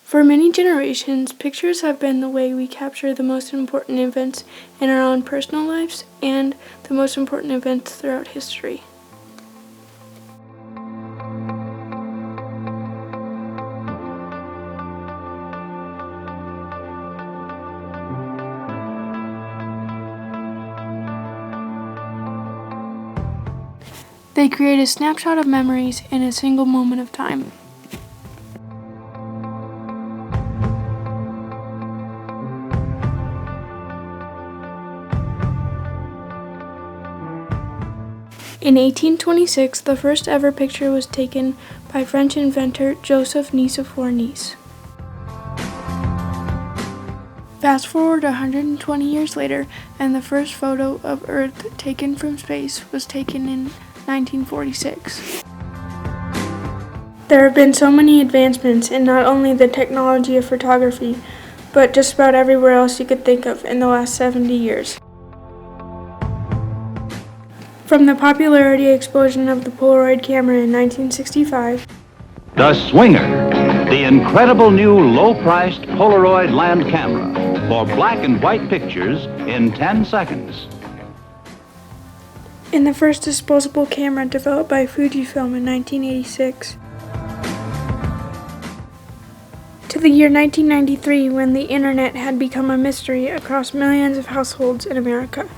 For many generations, pictures have been the way we capture the most important events in our own personal lives and the most important events throughout history. They create a snapshot of memories in a single moment of time. In 1826, the first ever picture was taken by French inventor Joseph Nicephore Nice. Fast forward 120 years later, and the first photo of Earth taken from space was taken in 1946. There have been so many advancements in not only the technology of photography, but just about everywhere else you could think of in the last 70 years. From the popularity explosion of the Polaroid camera in 1965, The Swinger, the incredible new low-priced Polaroid land camera for black and white pictures in 10 seconds. in the first disposable camera developed by Fujifilm in 1986, to the year 1993 when the internet had become a mystery across millions of households in America.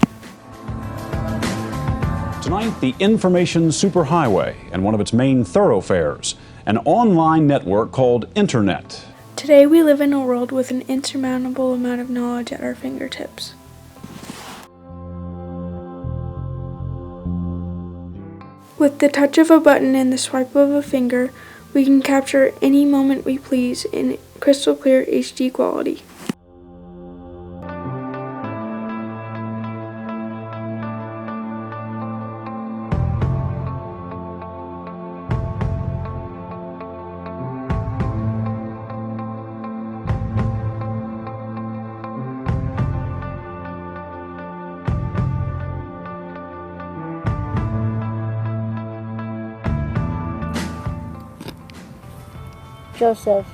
Tonight, the information superhighway and one of its main thoroughfares, an online network called Internet. Today we live in a world with an insurmountable amount of knowledge at our fingertips. With the touch of a button and the swipe of a finger, we can capture any moment we please in crystal clear HD quality. Joseph,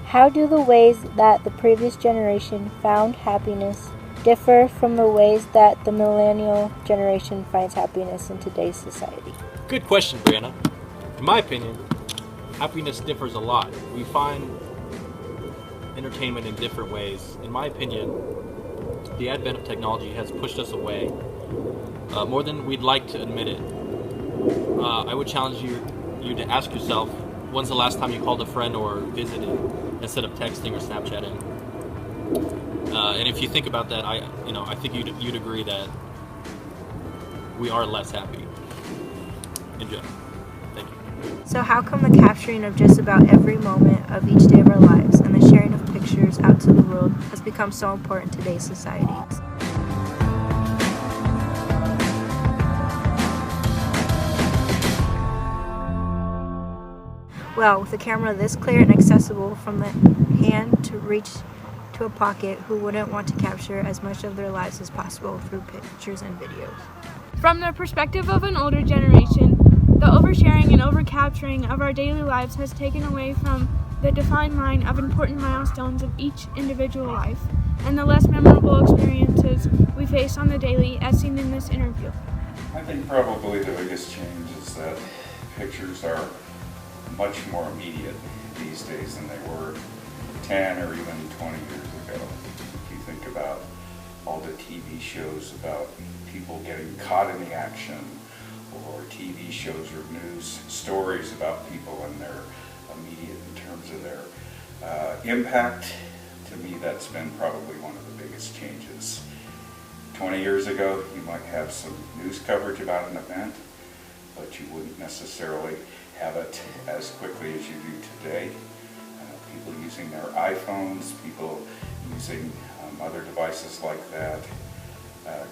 how do the ways that the previous generation found happiness differ from the ways that the millennial generation finds happiness in today's society? Good question, Brianna. In my opinion, happiness differs a lot. We find entertainment in different ways. In my opinion, the advent of technology has pushed us away more than we'd like to admit it. I would challenge you to ask yourself, when's the last time you called a friend or visited instead of texting or Snapchatting? And if you think about that, I think you'd agree that we are less happy in general. Thank you. So how come the capturing of just about every moment of each day of our lives and the sharing of pictures out to the world has become so important in today's society? Well, with a camera this clear and accessible from the hand to reach to a pocket, who wouldn't want to capture as much of their lives as possible through pictures and videos? From the perspective of an older generation, the oversharing and overcapturing of our daily lives has taken away from the defined line of important milestones of each individual life and the less memorable experiences we face on the daily, as seen in this interview. I think probably the biggest change is that pictures are much more immediate these days than they were 10 or even 20 years ago. If you think about all the TV shows about people getting caught in the action, or TV shows or news stories about people and their immediate in terms of their impact, to me that's been probably one of the biggest changes. 20 years ago you might have some news coverage about an event, but you wouldn't necessarily have it as quickly as you do today. People using their iPhones, people using other devices like that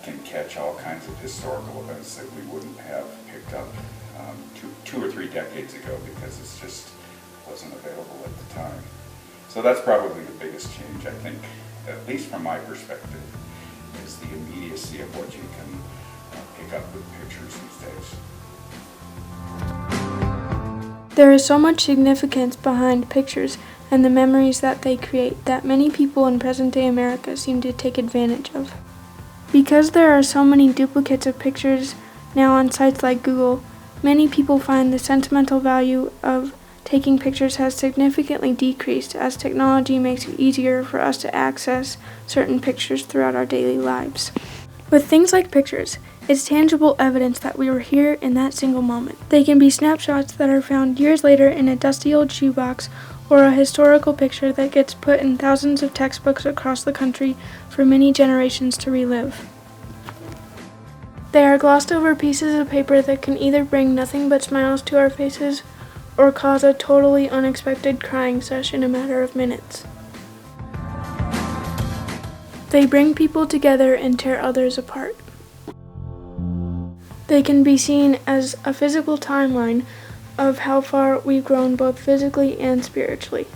can catch all kinds of historical events that we wouldn't have picked up two or three decades ago because it just wasn't available at the time. So that's probably the biggest change, I think, at least from my perspective, is the immediacy of what you can pick up with pictures these days. There is so much significance behind pictures and the memories that they create that many people in present-day America seem to take advantage of. Because there are so many duplicates of pictures now on sites like Google, many people find the sentimental value of taking pictures has significantly decreased as technology makes it easier for us to access certain pictures throughout our daily lives. With things like pictures, it's tangible evidence that we were here in that single moment. They can be snapshots that are found years later in a dusty old shoebox, or a historical picture that gets put in thousands of textbooks across the country for many generations to relive. They are glossed over pieces of paper that can either bring nothing but smiles to our faces or cause a totally unexpected crying sesh in a matter of minutes. They bring people together and tear others apart. They can be seen as a physical timeline of how far we've grown both physically and spiritually.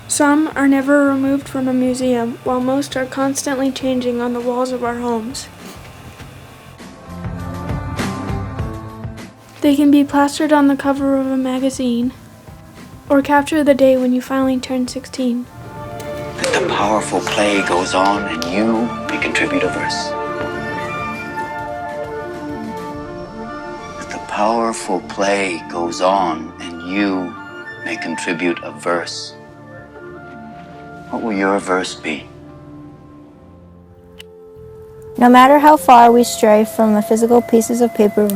Some are never removed from a museum, while most are constantly changing on the walls of our homes. They can be plastered on the cover of a magazine, or capture the day when you finally turn 16. That the powerful play goes on and you may contribute a verse. That the powerful play goes on and you may contribute a verse. What will your verse be? No matter how far we stray from the physical pieces of paper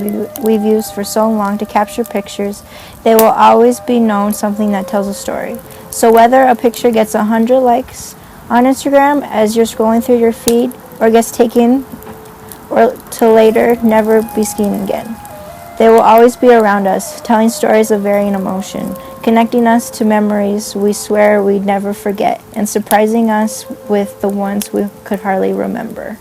we've used for so long to capture pictures, they will always be known something that tells a story. So whether a picture gets 100 likes on Instagram as you're scrolling through your feed, or gets taken or to later never be seen again, they will always be around us, telling stories of varying emotion, connecting us to memories we swear we'd never forget, and surprising us with the ones we could hardly remember.